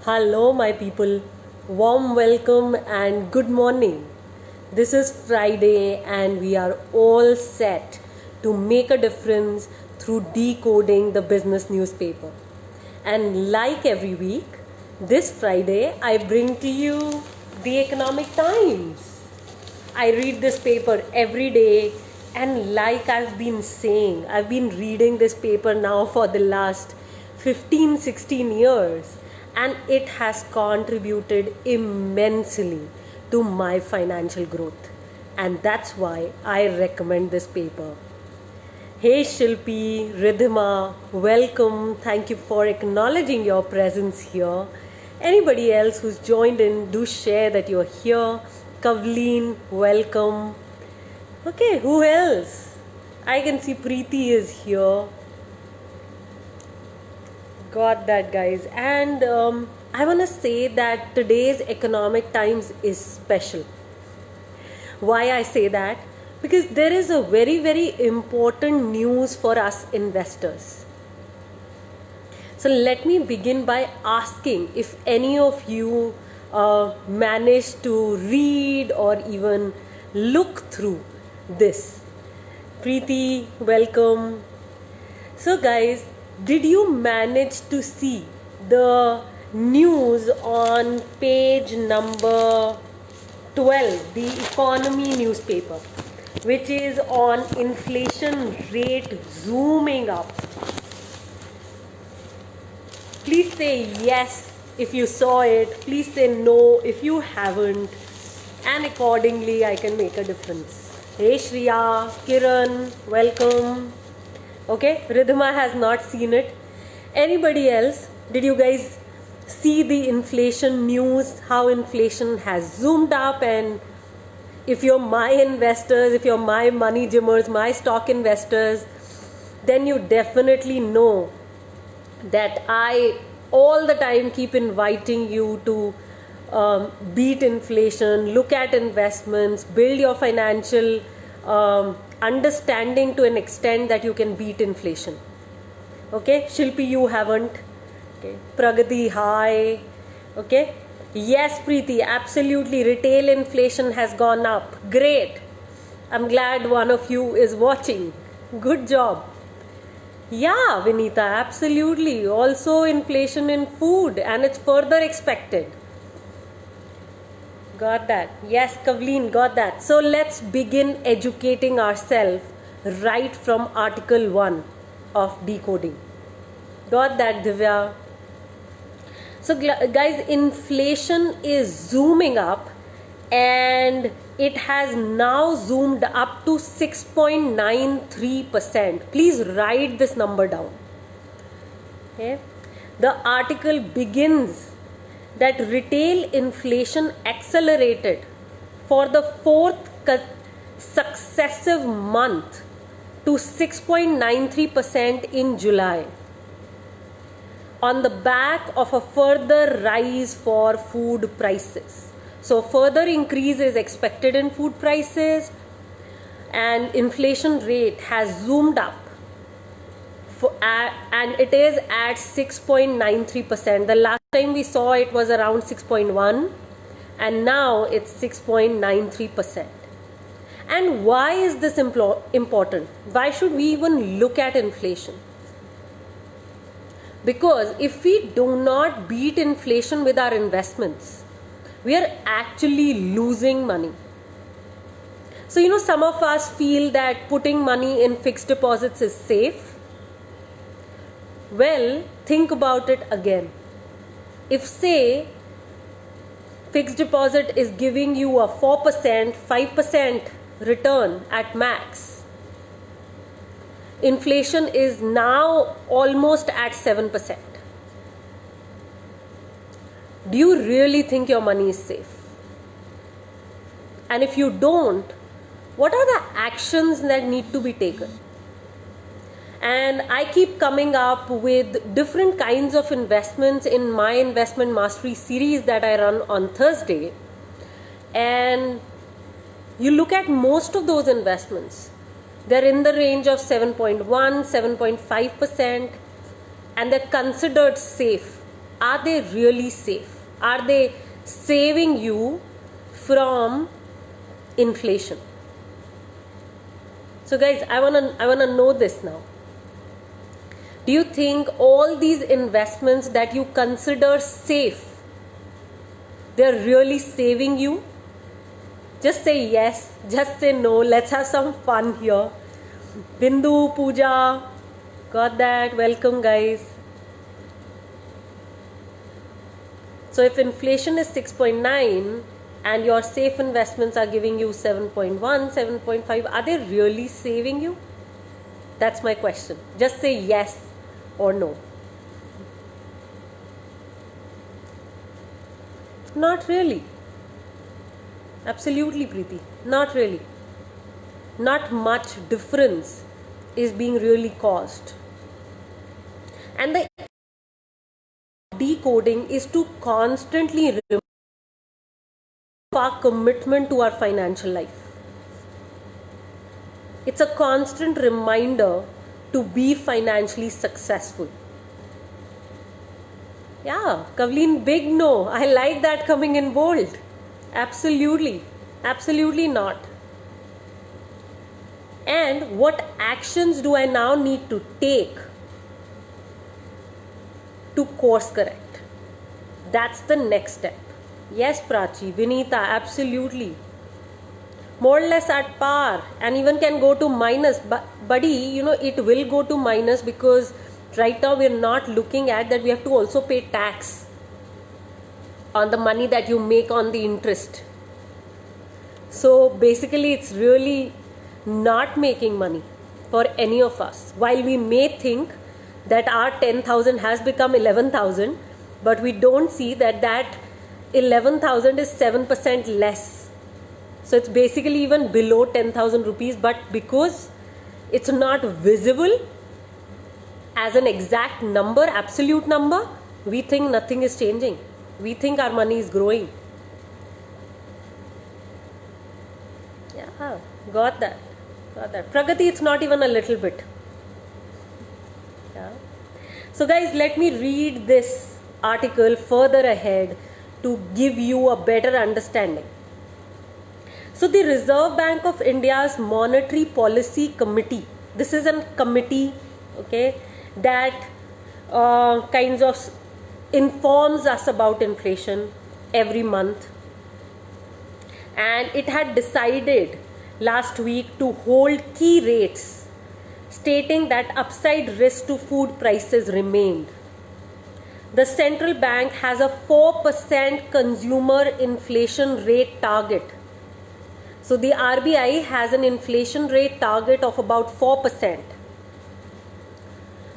Hello, my people. Warm welcome and good morning. This is Friday, and we are all set to make a difference through decoding the business newspaper. And like every week, this Friday I bring to you the Economic Times. I read this paper every day, and like I've been saying, I've been reading this paper now for the last 15-16 years, and it has contributed immensely to my financial growth. And that's why I recommend this paper. Hey Shilpi, Ridhima, welcome. Thank you for acknowledging your presence here. Anybody else who's joined in, do share that you're here. Kavleen, welcome. Okay, who else? I can see Preeti is here. Got that, guys. And I want to say that today's Economic Times is special. Why I say that? Because there is a very, very important news for us investors. So let me begin by asking if any of you managed to read or even look through this. Preeti, welcome. So guys, did you manage to see the news on page number 12, the economy newspaper, which is on inflation rate zooming up? Please say yes if you saw it. Please say no if you haven't. And accordingly, I can make a difference. Hey Shriya, Kiran, welcome. Okay, Ridhima has not seen it. Anybody else? Did you guys see the inflation news? How inflation has zoomed up? And if you're my investors, if you're my money gymmers, my stock investors, then you definitely know that I all the time keep inviting you to beat inflation, look at investments, build your financial understanding to an extent that you can beat inflation. Okay, Shilpi, you haven't. Okay, Pragati, hi. Okay, yes, Preeti, absolutely. Retail inflation has gone up. Great. I'm glad one of you is watching. Good job. Yeah, Vinita, absolutely. Also inflation in food, and it's further expected. Got that. Yes, Kavleen, got that. So let's begin educating ourselves right from Article 1 of decoding. Got that, Divya? So guys, inflation is zooming up, and it has now zoomed up to 6.93%. Please write this number down. Okay. The article begins that retail inflation accelerated for the fourth successive month to 6.93% in July, on the back of a further rise for food prices. So further increase is expected in food prices, and inflation rate has zoomed up and it is at 6.93%. The last time we saw it was around 6.1, and now it's 6.93%. And why is this important? Why should we even look at inflation? Because if we do not beat inflation with our investments, we are actually losing money. So, some of us feel that putting money in fixed deposits is safe. Well, think about it again. If, say, fixed deposit is giving you a 4%, 5% return at max, inflation is now almost at 7%. Do you really think your money is safe? And if you don't, what are the actions that need to be taken? And I keep coming up with different kinds of investments in my investment mastery series that I run on Thursday. And you look at most of those investments, they're in the range of 7.1, 7.5%, and they're considered safe. are they really safe? Are they saving you from inflation? So guys, I wanna know this now. Do you think all these investments that you consider safe, they're really saving you? Just say yes, just say no. Let's have some fun here. Bindu, Pooja, got that. Welcome, guys. So if inflation is 6.9 and your safe investments are giving you 7.1, 7.5, are they really saving you? That's my question. Just say yes or no. Not really. Absolutely, Preeti. Not really. Not much difference is being really caused. And the decoding is to constantly remove our commitment to our financial life. It's a constant reminder to be financially successful. Yeah, Kavleen, big no. I like that coming in bold. Absolutely. Absolutely not. And what actions do I now need to take to course correct? That's the next step. Yes, Prachi, Vinita, absolutely. More or less at par, and even can go to minus. But buddy, it will go to minus because right now we're not looking at that we have to also pay tax on the money that you make on the interest. So basically it's really not making money for any of us. While we may think that our 10,000 has become 11,000, but we don't see that 11,000 is 7% less. So it's basically even below 10,000 rupees, but because it's not visible as an exact number, absolute number, we think nothing is changing. We think our money is growing. Yeah, got that. Pragati, it's not even a little bit. Yeah. So guys, let me read this article further ahead to give you a better understanding. So the Reserve Bank of India's Monetary Policy Committee, this is a committee, okay, that kinds of informs us about inflation every month, and it had decided last week to hold key rates, stating that upside risk to food prices remained. The central bank has a 4% consumer inflation rate target. So the RBI has an inflation rate target of about 4%,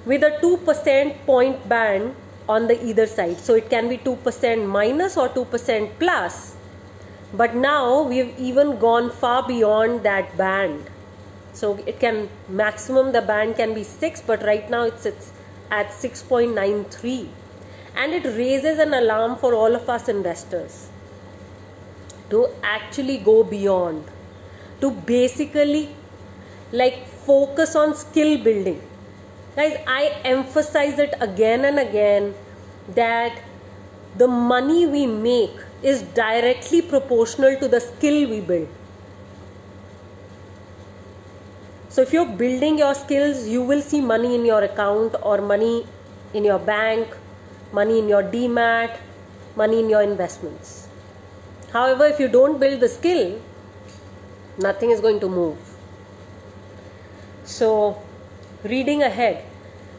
with a 2% point band on the either side. So it can be 2% minus or 2% plus. But now we've even gone far beyond that band. So it can, maximum the band can be 6, but right now it's at 6.93. And it raises an alarm for all of us investors to actually go beyond, to basically focus on skill building. Guys, I emphasize it again and again that the money we make is directly proportional to the skill we build. So if you're building your skills, you will see money in your account or money in your bank, money in your demat, money in your investments. However, if you don't build the skill, nothing is going to move. So, reading ahead,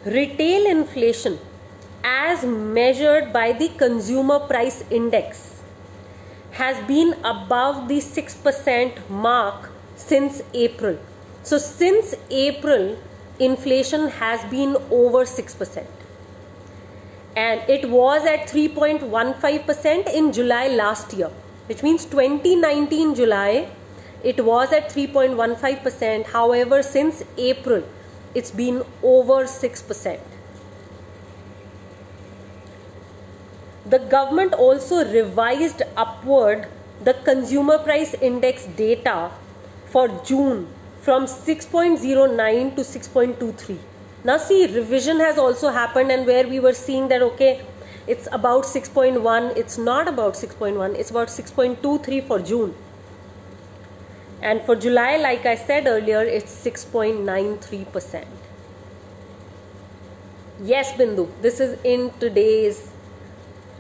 retail inflation as measured by the consumer price index has been above the 6% mark since April. So, since April, inflation has been over 6%. And it was at 3.15% in July last year, which means 2019 July, it was at 3.15%. However, since April, it's been over 6%. The government also revised upward the consumer price index data for June from 6.09 to 6.23. Now see, revision has also happened, and where we were seeing that, okay, it's about 6.1. It's not about 6.1, it's about 6.23 for June. And for July, like I said earlier, it's 6.93%. Yes, Bindu, this is in today's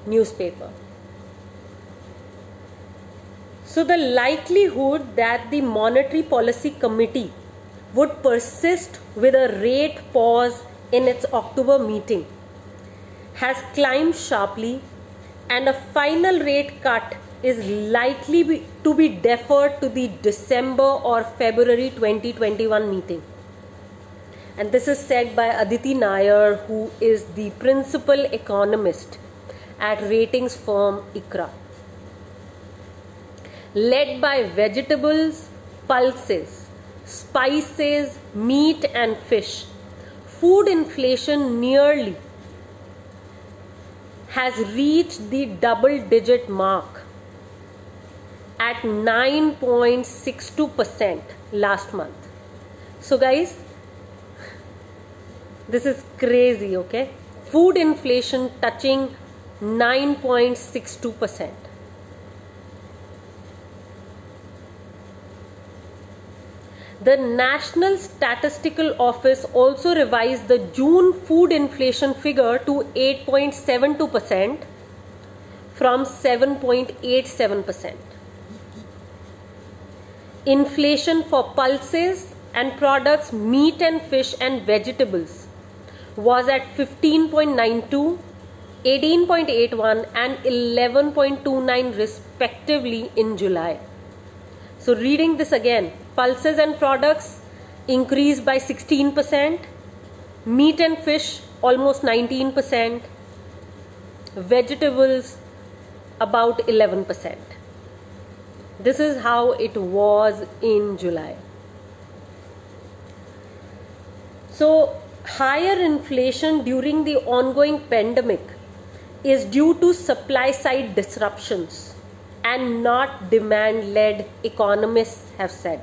newspaper. So the likelihood that the Monetary Policy Committee would persist with a rate pause in its October meeting has climbed sharply, and a final rate cut is likely to be deferred to the December or February 2021 meeting. And this is said by Aditi Nair, who is the principal economist at ratings firm ICRA. Led by vegetables, pulses, spices, meat and fish, food inflation nearly has reached the double-digit mark at 9.62% last month. So guys, this is crazy, okay? Food inflation touching 9.62%. The National Statistical Office also revised the June food inflation figure to 8.72% from 7.87%. Inflation for pulses and products, meat and fish and vegetables was at 15.92, 18.81 and 11.29 respectively in July. So reading this again, pulses and products increased by 16%, meat and fish almost 19%, vegetables about 11%. This is how it was in July. So higher inflation during the ongoing pandemic is due to supply side disruptions and not demand-led, economists have said.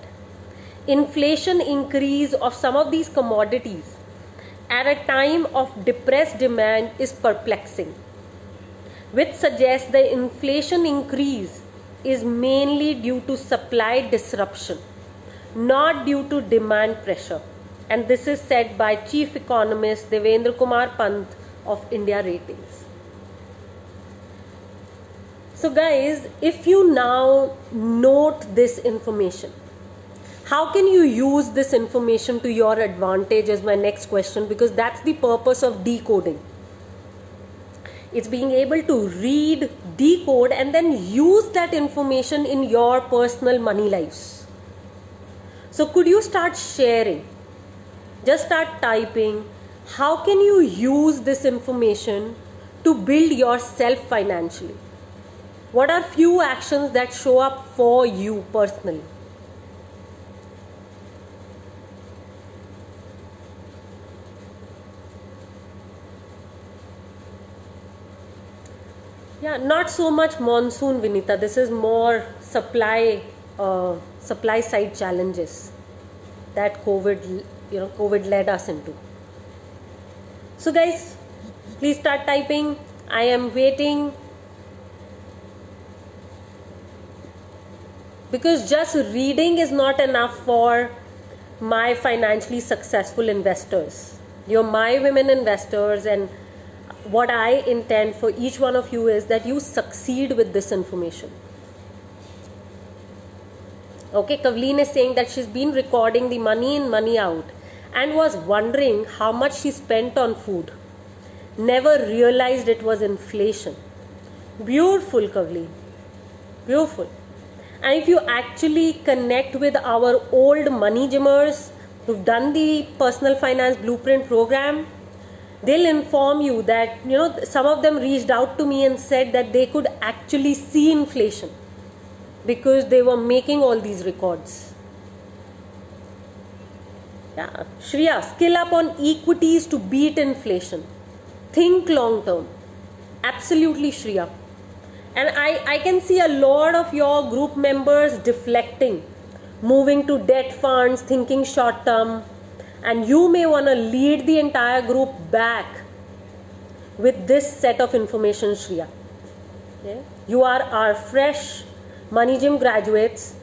Inflation increase of some of these commodities at a time of depressed demand is perplexing, which suggests the inflation increase is mainly due to supply disruption, not due to demand pressure. And this is said by Chief Economist Devendra Kumar Pant of India Ratings. So guys, if you now note this information, how can you use this information to your advantage is my next question, because that's the purpose of decoding. It's being able to read, decode and then use that information in your personal money lives. So could you start sharing? Just start typing. How can you use this information to build yourself financially? What are few actions that show up for you personally? Yeah, not so much monsoon, Vinita. This is more supply side challenges that COVID led us into. So guys, please start typing. I am waiting. Because just reading is not enough for my financially successful investors. You're my women investors, and what I intend for each one of you is that you succeed with this information. Okay, Kavleen is saying that she's been recording the money in, money out and was wondering how much she spent on food. Never realized it was inflation. Beautiful, Kavleen. Beautiful. And if you actually connect with our old money gymmers who've done the personal finance blueprint program, they'll inform you that, some of them reached out to me and said that they could actually see inflation because they were making all these records. Yeah. Shreya, skill up on equities to beat inflation. Think long term. Absolutely, Shreya. And I can see a lot of your group members deflecting, moving to debt funds, thinking short term. And you may want to lead the entire group back with this set of information, Shriya. Okay? You are our fresh Money Gym graduates,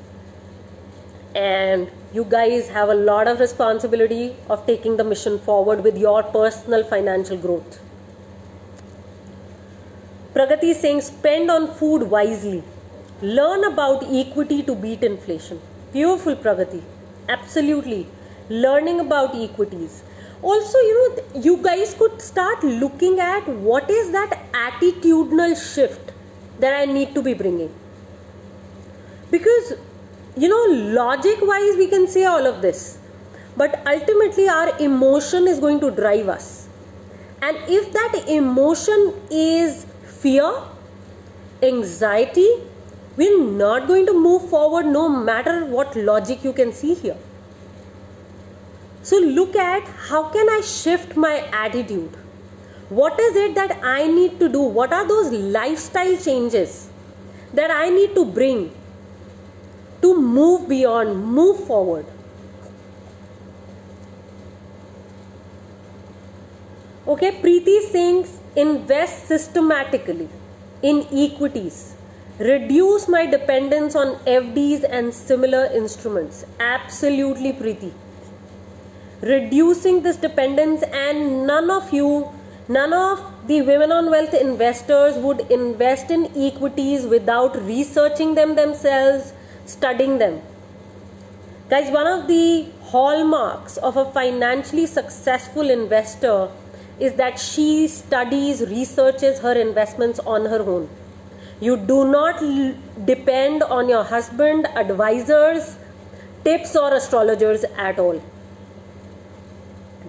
and you guys have a lot of responsibility of taking the mission forward with your personal financial growth. Pragati is saying spend on food wisely. Learn about equity to beat inflation. Beautiful, Pragati. Absolutely. Learning about equities. Also, you guys could start looking at what is that attitudinal shift that I need to be bringing. Because, logic wise we can say all of this, but ultimately our emotion is going to drive us. And if that emotion is fear, anxiety, we're not going to move forward no matter what logic you can see here. So look at how can I shift my attitude? What is it that I need to do? What are those lifestyle changes that I need to bring to move beyond, move forward? Okay, Preeti is saying invest systematically in equities. Reduce my dependence on FDs and similar instruments. Absolutely, Preeti. Reducing this dependence, and none of the women on wealth investors would invest in equities without researching them themselves, studying them. Guys, one of the hallmarks of a financially successful investor is that she studies, researches her investments on her own. You do not depend on your husband, advisors, tips or astrologers at all.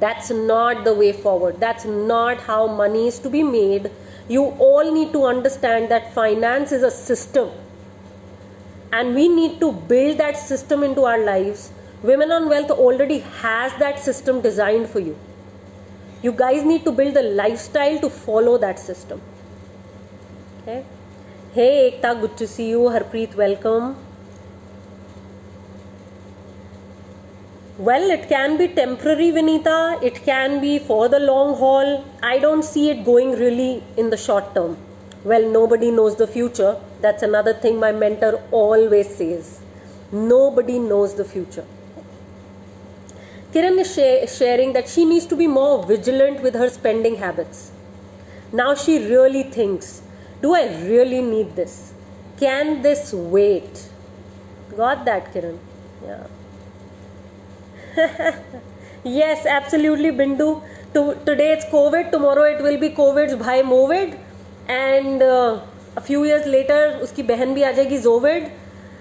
That's not the way forward. That's not how money is to be made. You all need to understand that finance is a system, and we need to build that system into our lives. Women on Wealth already has that system designed for you. You guys need to build a lifestyle to follow that system. Okay. Hey Ekta, good to see you. Harpreet, welcome. Well, it can be temporary, Vinita. It can be for the long haul. I don't see it going really in the short term. Well, nobody knows the future. That's another thing my mentor always says. Nobody knows the future. Kiran is sharing that she needs to be more vigilant with her spending habits. Now she really thinks, do I really need this? Can this wait? Got that, Kiran? Yeah. Yes, absolutely, Bindu. Today it's COVID, tomorrow it will be COVID's bhai Movid, and a few years later uski behan bhi aa jayegi Zovid.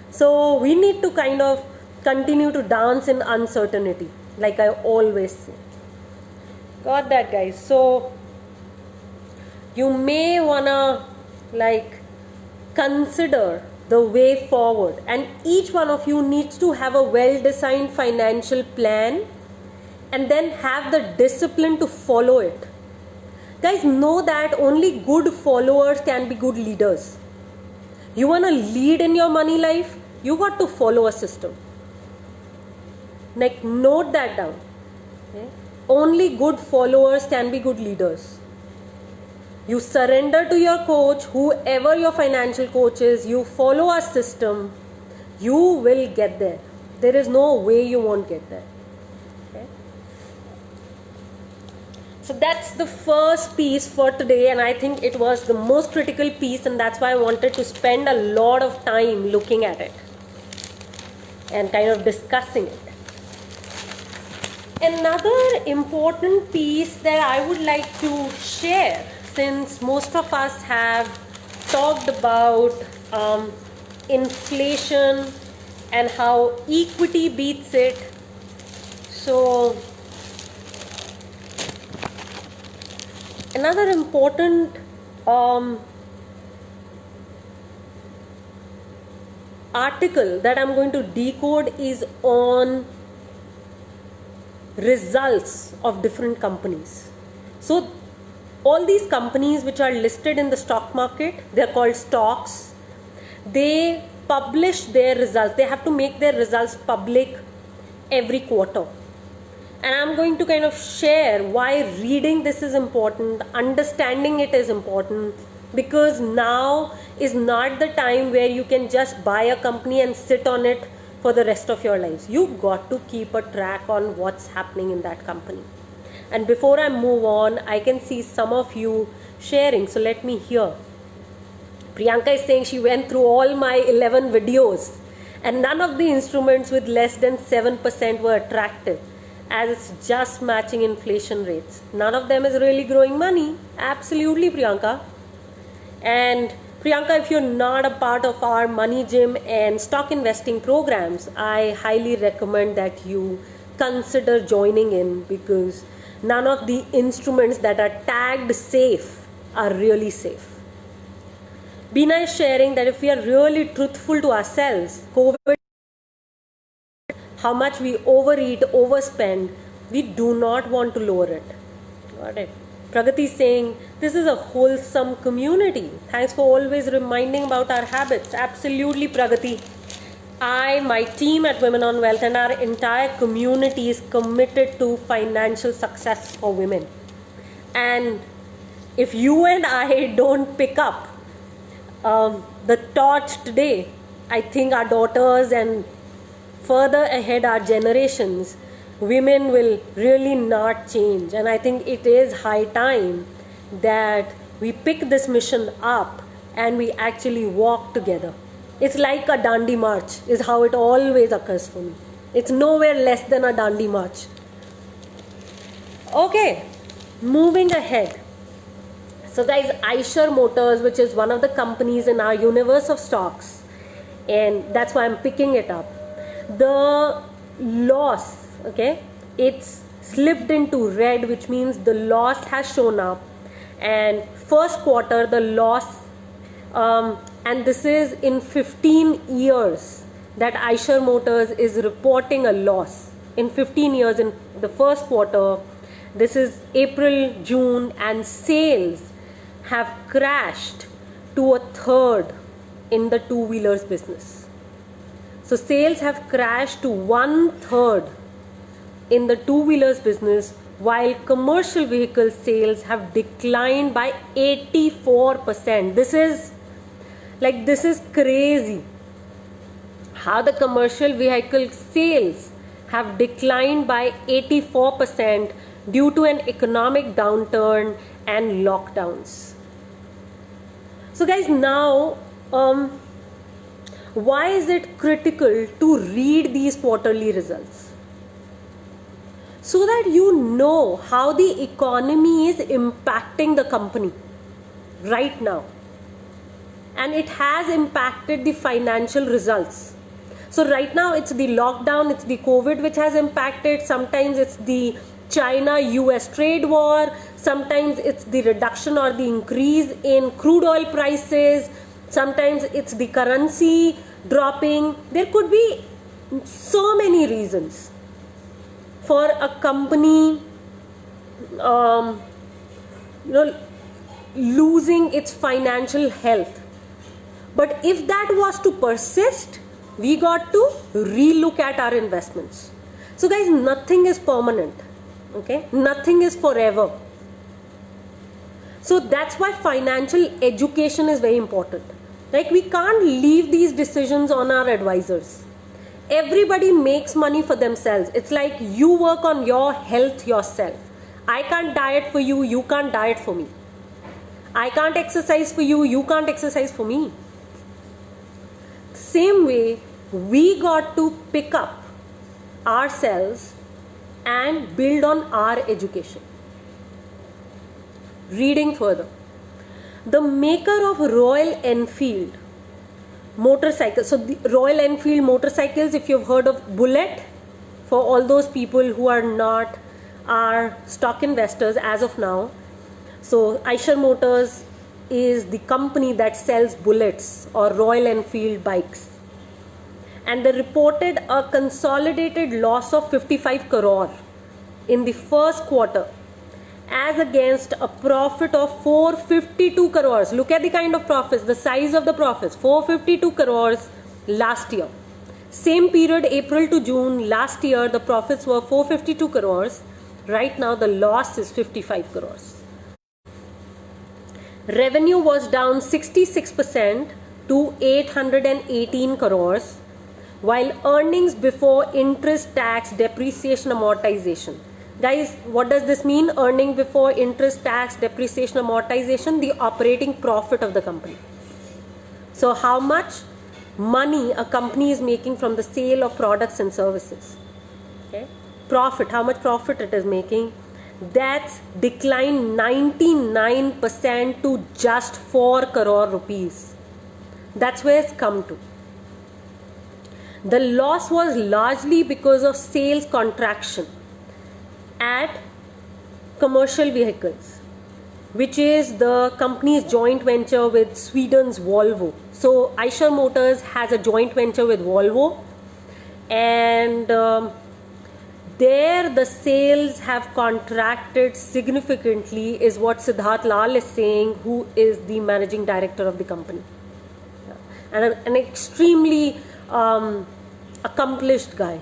So we need to kind of continue to dance in uncertainty, like I always say. Got that, guys? So you may wanna consider the way forward, and each one of you needs to have a well-designed financial plan and then have the discipline to follow it. Guys, know that only good followers can be good leaders. You want to lead in your money life, you got to follow a system. Note that down. Okay? Only good followers can be good leaders. You surrender to your coach, whoever your financial coach is, you follow a system, you will get there. There is no way you won't get there. Okay? So that's the first piece for today, and I think it was the most critical piece, and that's why I wanted to spend a lot of time looking at it and kind of discussing it. Another important piece that I would like to share, since most of us have talked about inflation and how equity beats it. So another important article that I'm going to decode is on results of different companies. So all these companies which are listed in the stock market, they're called stocks. They publish their results. They have to make their results public every quarter. And I'm going to kind of share why reading this is important, understanding it is important, because now is not the time where you can just buy a company and sit on it for the rest of your lives. You've got to keep a track on what's happening in that company. And before I move on, I can see some of you sharing, so let me hear. Priyanka is saying she went through all my 11 videos and none of the instruments with less than 7% were attractive, as it's just matching inflation rates. None of them is really growing money. Absolutely, Priyanka. And Priyanka, if you're not a part of our Money Gym and stock investing programs, I highly recommend that you consider joining in, because none of the instruments that are tagged safe are really safe. Beena is sharing that if we are really truthful to ourselves, COVID, how much we overeat, overspend, we do not want to lower it. Got it. Pragati is saying, this is a wholesome community. Thanks for always reminding about our habits. Absolutely, Pragati. My team at Women on Wealth and our entire community is committed to financial success for women. And if you and I don't pick up the torch today, I think our daughters and further ahead our generations, women will really not change. And I think it is high time that we pick this mission up and we actually walk together. It's like a Dandi March is how it always occurs for me. It's nowhere less than a Dandi March. Okay, moving ahead. So guys, Eicher Motors, which is one of the companies in our universe of stocks, and that's why I'm picking it up. The loss, okay, it's slipped into red, which means the loss has shown up. And first quarter, the loss, and this is in 15 years that Eicher Motors is reporting a loss. In 15 years, in the first quarter, this is April, June, and sales have crashed to a third in the two-wheelers business. So sales have crashed to 1/3 in the two-wheelers business, while commercial vehicle sales have declined by 84%. This is crazy. How the commercial vehicle sales have declined by 84% due to an economic downturn and lockdowns. So guys, now why is it critical to read these quarterly results? So that you know how the economy is impacting the company right now. And it has impacted the financial results. So right now it's the lockdown, it's the COVID which has impacted. Sometimes it's the China-US trade war. Sometimes it's the reduction or the increase in crude oil prices. Sometimes it's the currency dropping. There could be so many reasons for a company losing its financial health. But if that was to persist, we got to relook at our investments. So guys, nothing is permanent. Okay, nothing is forever. So that's why financial education is very important. Like, we can't leave these decisions on our advisors. Everybody makes money for themselves. It's like you work on your health yourself. I can't diet for you, you can't diet for me. I can't exercise for you, you can't exercise for me. Same way, we got to pick up ourselves and build on our education. Reading further. The maker of Royal Enfield motorcycles. So the Royal Enfield motorcycles, if you've heard of Bullet, for all those people who are not our stock investors as of now. So Eicher Motors is the company that sells bullets or Royal Enfield bikes. And they reported a consolidated loss of 55 crore in the first quarter, as against a profit of 452 crores. Look at the kind of profits, the size of the profits, 452 crores last year. Same period, April to June last year, the profits were 452 crores. Right now, the loss is 55 crores. Revenue was down 66% to 818 crores, while earnings before interest, tax, depreciation, amortization. Guys, what does this mean? Earning before interest, tax, depreciation, amortization, the operating profit of the company. So how much money a company is making from the sale of products and services. Okay? Profit, how much profit it is making. That's declined 99% to just 4 crore rupees. That's where it's come to. The loss was largely because of sales contraction at commercial vehicles, which is the company's joint venture with Sweden's Volvo. So Eicher Motors has a joint venture with Volvo, and there the sales have contracted significantly, is what Siddharth Lal is saying, who is the managing director of the company. And an extremely accomplished guy,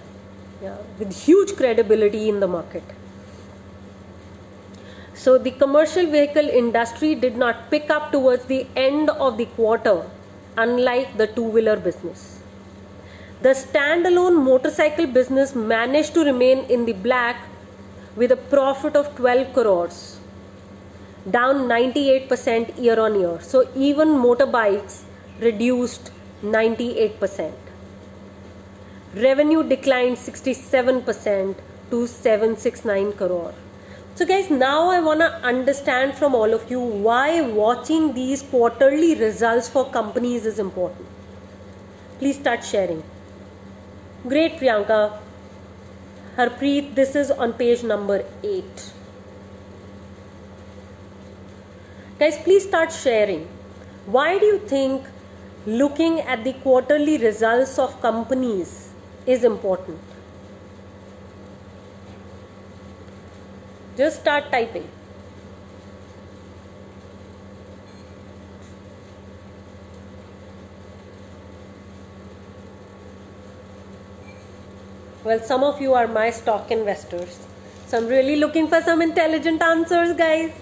with huge credibility in the market. So the commercial vehicle industry did not pick up towards the end of the quarter, unlike the two-wheeler business. The standalone motorcycle business managed to remain in the black with a profit of 12 crores, down 98% year on year. So even motorbikes reduced 98%. Revenue declined 67% to 769 crore. So guys, now I want to understand from all of you why watching these quarterly results for companies is important. Please start sharing. Great, Priyanka. Harpreet, this is on page number 8. Guys, please start sharing. Why do you think looking at the quarterly results of companies is important? Just start typing. Well, some of you are my stock investors, so I'm really looking for some intelligent answers, guys.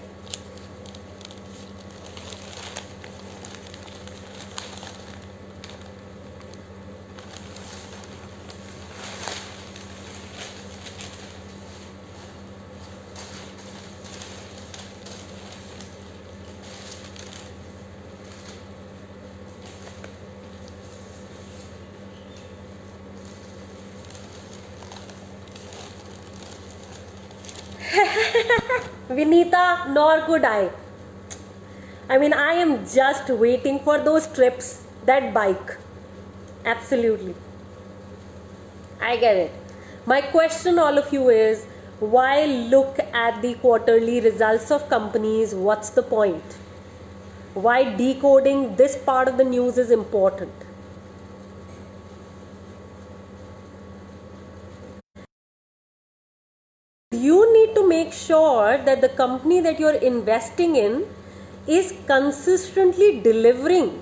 Vinita, nor could I. I mean, I am just waiting for those trips, that bike. Absolutely. I get it. My question, all of you, is why look at the quarterly results of companies? What's the point? Why decoding this part of the news is important? You need to make sure that the company that you're investing in is consistently delivering.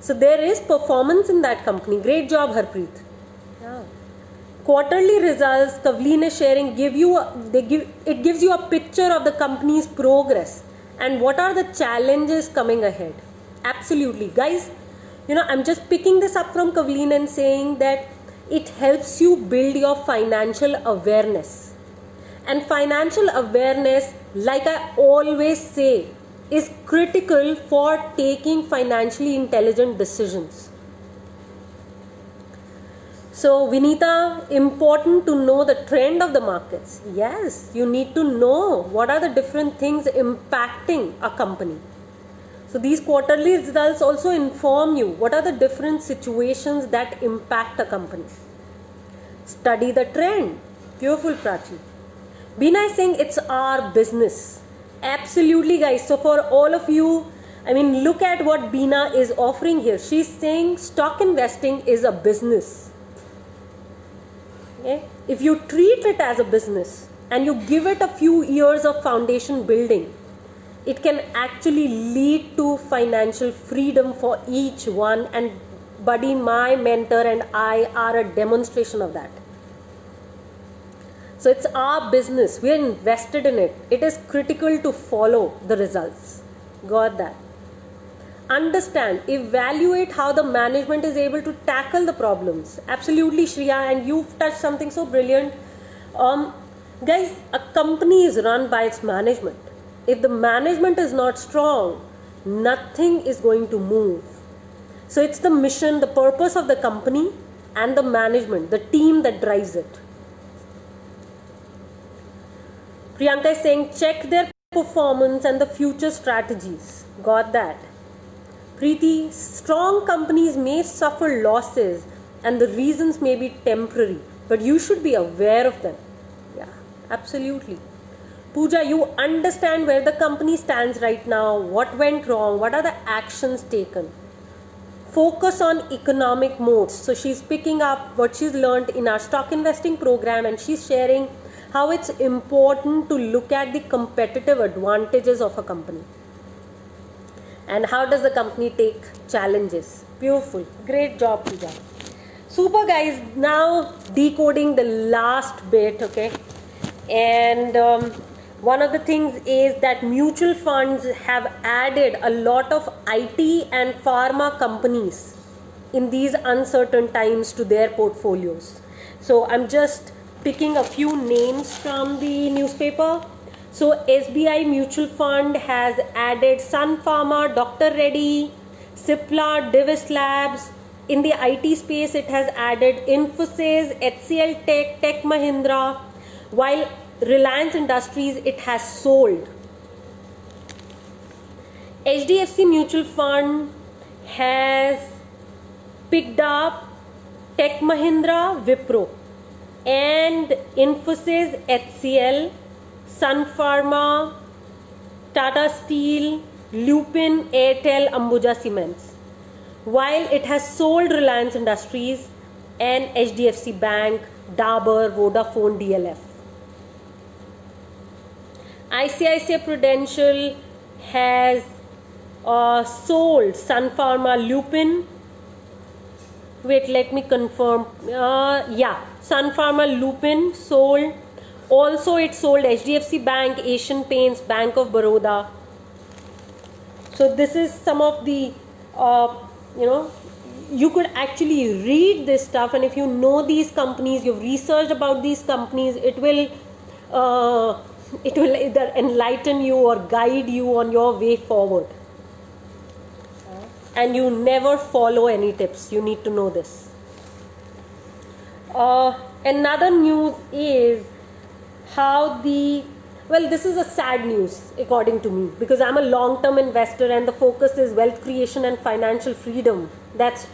So there is performance in that company. Great job, Harpreet. Yeah. Quarterly results, Kavleen is sharing, it gives you a picture of the company's progress and what are the challenges coming ahead. Absolutely. Guys, I'm just picking this up from Kavleen and saying that it helps you build your financial awareness. And financial awareness, like I always say, is critical for taking financially intelligent decisions. So, Vinita, important to know the trend of the markets. Yes, you need to know what are the different things impacting a company. So, these quarterly results also inform you what are the different situations that impact a company. Study the trend. Beautiful, Prachi. Bina is saying it's our business. Absolutely, guys. So for all of you, look at what Bina is offering here. She's saying stock investing is a business. Okay? If you treat it as a business and you give it a few years of foundation building, it can actually lead to financial freedom for each one and buddy, my mentor, and I are a demonstration of that. So it's our business. We are invested in it. It is critical to follow the results. Got that? Understand, evaluate how the management is able to tackle the problems. Absolutely, Shreya, and you've touched something so brilliant. Guys, a company is run by its management. If the management is not strong, nothing is going to move. So it's the mission, the purpose of the company and the management, the team that drives it. Priyanka is saying, check their performance and the future strategies. Got that? Preeti, strong companies may suffer losses and the reasons may be temporary, but you should be aware of them. Yeah, absolutely. Pooja, you understand where the company stands right now, what went wrong, what are the actions taken. Focus on economic moats. So she's picking up what she's learned in our stock investing program, and she's sharing how it's important to look at the competitive advantages of a company. And how does the company take challenges? Beautiful. Great job, Pooja. Super, guys. Now decoding the last bit, okay? And one of the things is that mutual funds have added a lot of IT and pharma companies in these uncertain times to their portfolios. So I'm just picking a few names from the newspaper. So SBI Mutual Fund has added Sun Pharma, Dr. Reddy, Cipla, Divis Labs. In the IT space, it has added Infosys, HCL Tech, Tech Mahindra, while Reliance Industries, it has sold. HDFC Mutual Fund has picked up Tech Mahindra, Wipro, and Infosys, HCL, Sun Pharma, Tata Steel, Lupin, Airtel, Ambuja Cements, while it has sold Reliance Industries and HDFC Bank, Dabur, Vodafone, DLF. ICICI Prudential has sold Sun Pharma, Lupin. Wait, let me confirm. Sun Pharma, Lupin sold. Also, it sold HDFC Bank, Asian Paints, Bank of Baroda. So this is some of the, you could actually read this stuff, and if you know these companies, you've researched about these companies, it will either enlighten you or guide you on your way forward. And you never follow any tips. You need to know this. Another news is how this is a sad news according to me, because I'm a long-term investor and the focus is wealth creation and financial freedom. That's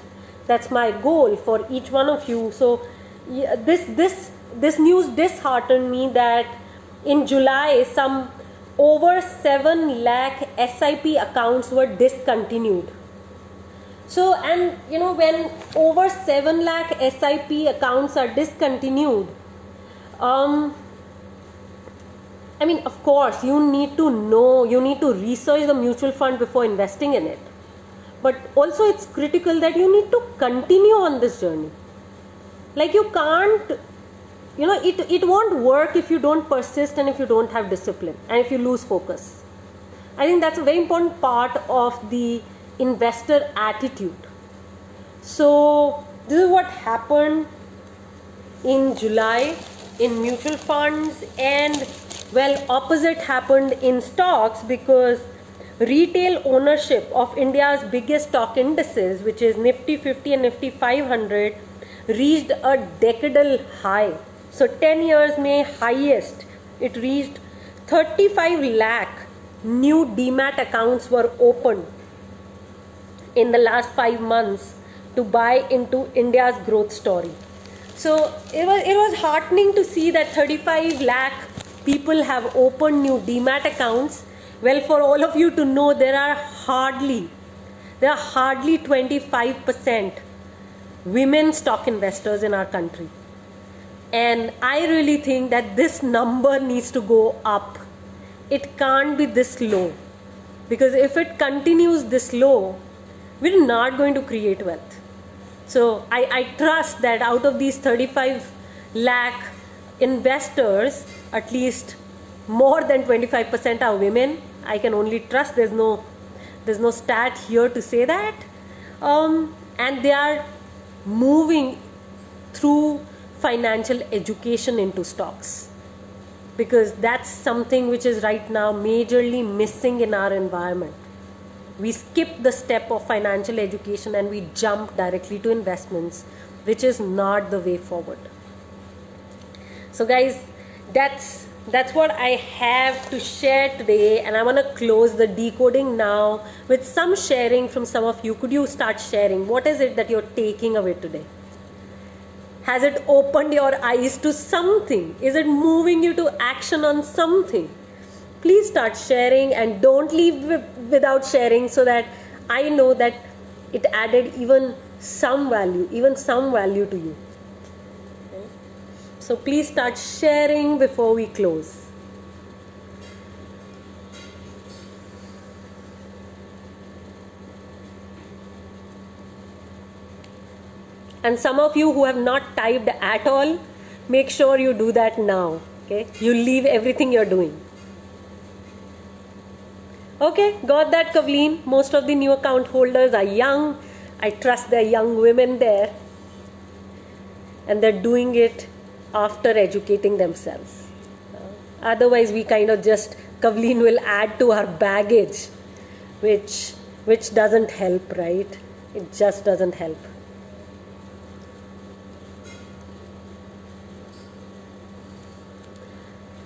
my goal for each one of you. So this news disheartened me that in July some over 7 lakh SIP accounts were discontinued. So, and when over 7 lakh SIP accounts are discontinued, of course, you need to research the mutual fund before investing in it. But also it's critical that you need to continue on this journey. Like you can't, it won't work if you don't persist and if you don't have discipline and if you lose focus. I think that's a very important part of the investor attitude. So this is what happened in July in mutual funds, and opposite happened in stocks, because retail ownership of India's biggest stock indices, which is Nifty 50 and Nifty 500, reached a decadal high. So 10 years May highest, it reached 35 lakh new demat accounts were opened in the last 5 months to buy into India's growth story. So it was heartening to see that 35 lakh people have opened new demat accounts. Well, for all of you to know, there are hardly 25% women stock investors in our country. And I really think that this number needs to go up. It can't be this low, because if it continues this low, we're not going to create wealth. So I trust that out of these 35 lakh investors, at least more than 25% are women. I can only trust. There's no stat here to say that. And they are moving through financial education into stocks, because that's something which is right now majorly missing in our environment. We skip the step of financial education and we jump directly to investments, which is not the way forward. So guys, that's what I have to share today, and I want to close the decoding now with some sharing from some of you. Could you start sharing? What is it that you're taking away today? Has it opened your eyes to something? Is it moving you to action on something? Please start sharing, and don't leave without sharing, so that I know that it added even some value to you. Okay? So please start sharing before we close. And some of you who have not typed at all, make sure you do that now. Okay? You leave everything you're doing. Okay, got that, Kavleen. Most of the new account holders are young. I trust they're young women there. And they're doing it after educating themselves. Otherwise, we kind of just, Kavleen will add to our baggage, which doesn't help, right? It just doesn't help.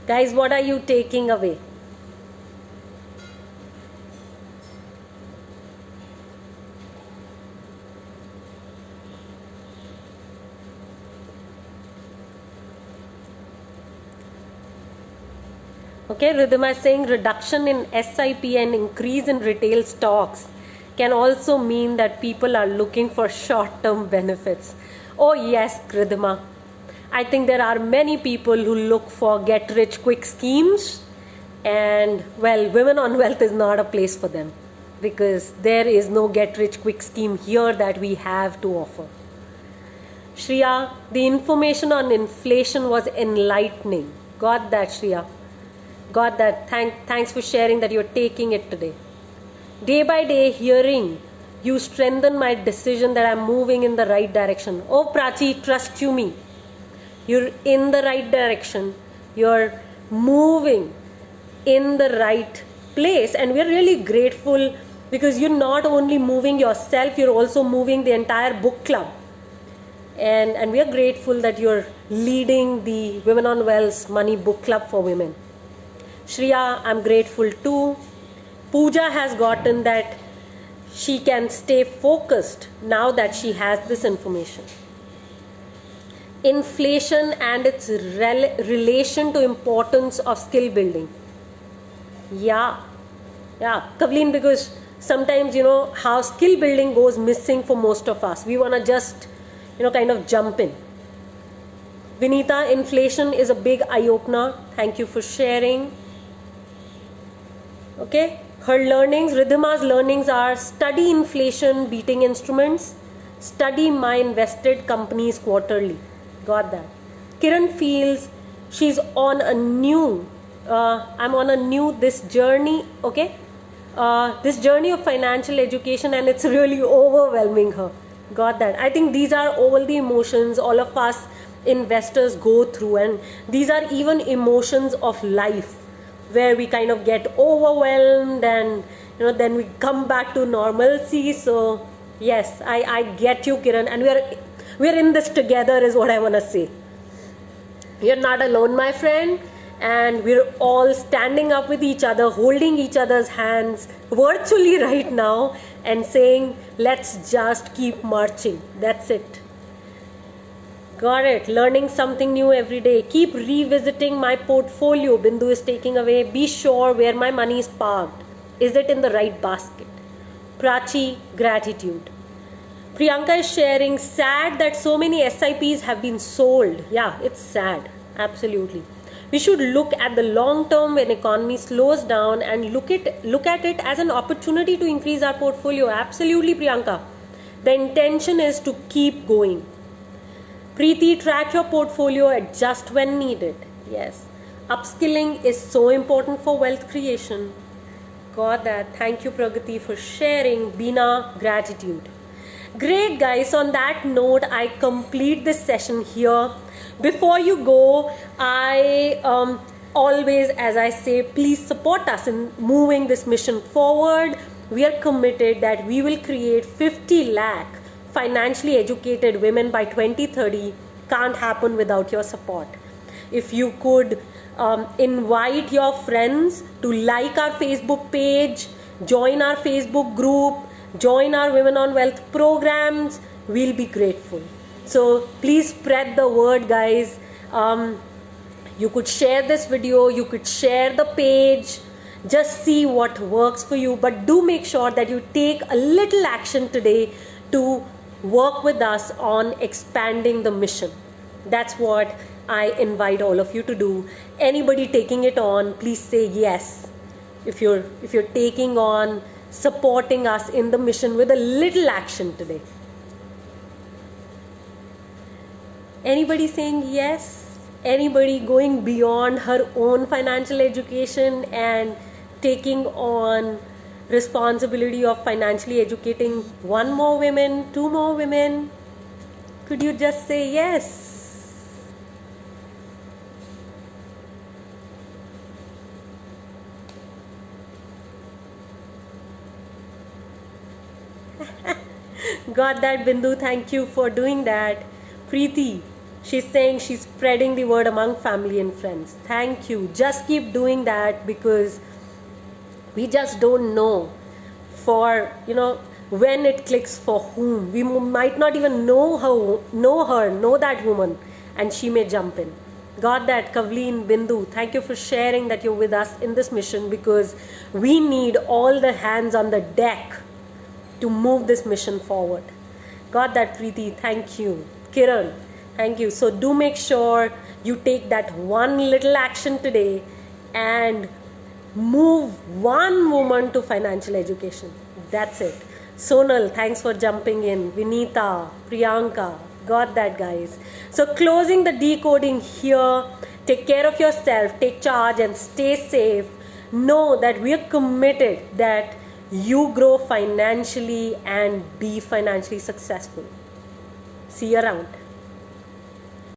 Guys, what are you taking away? Okay, Ridhima is saying reduction in SIP and increase in retail stocks can also mean that people are looking for short-term benefits. Oh yes, Ridhima. I think there are many people who look for get-rich-quick schemes, and well, Women on Wealth is not a place for them, because there is no get-rich-quick scheme here that we have to offer. Shreya, the information on inflation was enlightening. Got that, Shreya. Got that. Thanks for sharing that you're taking it today. Day by day, hearing you strengthen my decision that I'm moving in the right direction. Oh, Prachi, trust you me. You're in the right direction. You're moving in the right place. And we're really grateful, because you're not only moving yourself, you're also moving the entire book club. And we are grateful that you're leading the Women on Wealth's Money Book Club for Women. Shreya, I'm grateful too. Pooja has gotten that she can stay focused now that she has this information. Inflation and its relation to importance of skill building. Yeah, Kavleen, because sometimes, how skill building goes missing for most of us. We want to just, kind of jump in. Vinita, inflation is a big eye-opener. Thank you for sharing. Okay, her learnings, Ridhima's learnings are study inflation beating instruments, study my invested companies quarterly. Got that. Kiran feels she's on a new, I'm on a new, this journey, okay? This journey of financial education, and it's really overwhelming her. Got that. I think these are all the emotions all of us investors go through, and these are even emotions of life, where we kind of get overwhelmed and then we come back to normalcy. So yes, I get you, Kiran, and we're in this together is what I want to say. You're not alone, my friend, and we're all standing up with each other, holding each other's hands virtually right now and saying, let's just keep marching. That's it. Got it. Learning something new every day. Keep revisiting my portfolio. Bindu is taking away. Be sure where my money is parked. Is it in the right basket? Prachi, gratitude. Priyanka is sharing, sad that so many SIPs have been sold. Yeah, it's sad. Absolutely. We should look at the long term when economy slows down and look at it as an opportunity to increase our portfolio. Absolutely, Priyanka. The intention is to keep going. Preeti, track your portfolio, adjust when needed. Yes. Upskilling is so important for wealth creation. Got that. Thank you, Pragati, for sharing. Bina, gratitude. Great, guys. On that note, I complete this session here. Before you go, I always, as I say, please support us in moving this mission forward. We are committed that we will create 50 lakh financially educated women by 2030. Can't happen without your support. If you could invite your friends to like our Facebook page, join our Facebook group, join our Women on Wealth programs, we'll be grateful. So please spread the word, guys. You could share this video, you could share the page, just see what works for you, but do make sure that you take a little action today to work with us on expanding the mission. That's what I invite all of you to do. Anybody taking it on, please say yes. If you're taking on supporting us in the mission with a little action today. Anybody saying yes? Anybody going beyond her own financial education and taking on responsibility of financially educating one more women, two more women? Could you just say yes? Got that, Bindu. Thank you for doing that. Preeti, she's saying she's spreading the word among family and friends. Thank you. Just keep doing that, because we just don't know for, when it clicks for whom. We might not even know that woman, and she may jump in. Got that, Kavleen, Bindu. Thank you for sharing that you're with us in this mission, because we need all the hands on the deck to move this mission forward. Got that, Preeti. Thank you. Kiran, thank you. So do make sure you take that one little action today and move one woman to financial education. That's it. Sonal, thanks for jumping in. Vinita, Priyanka, got that, guys. So closing the decoding here. Take care of yourself, take charge, and stay safe. Know that we are committed that you grow financially and be financially successful. See you around.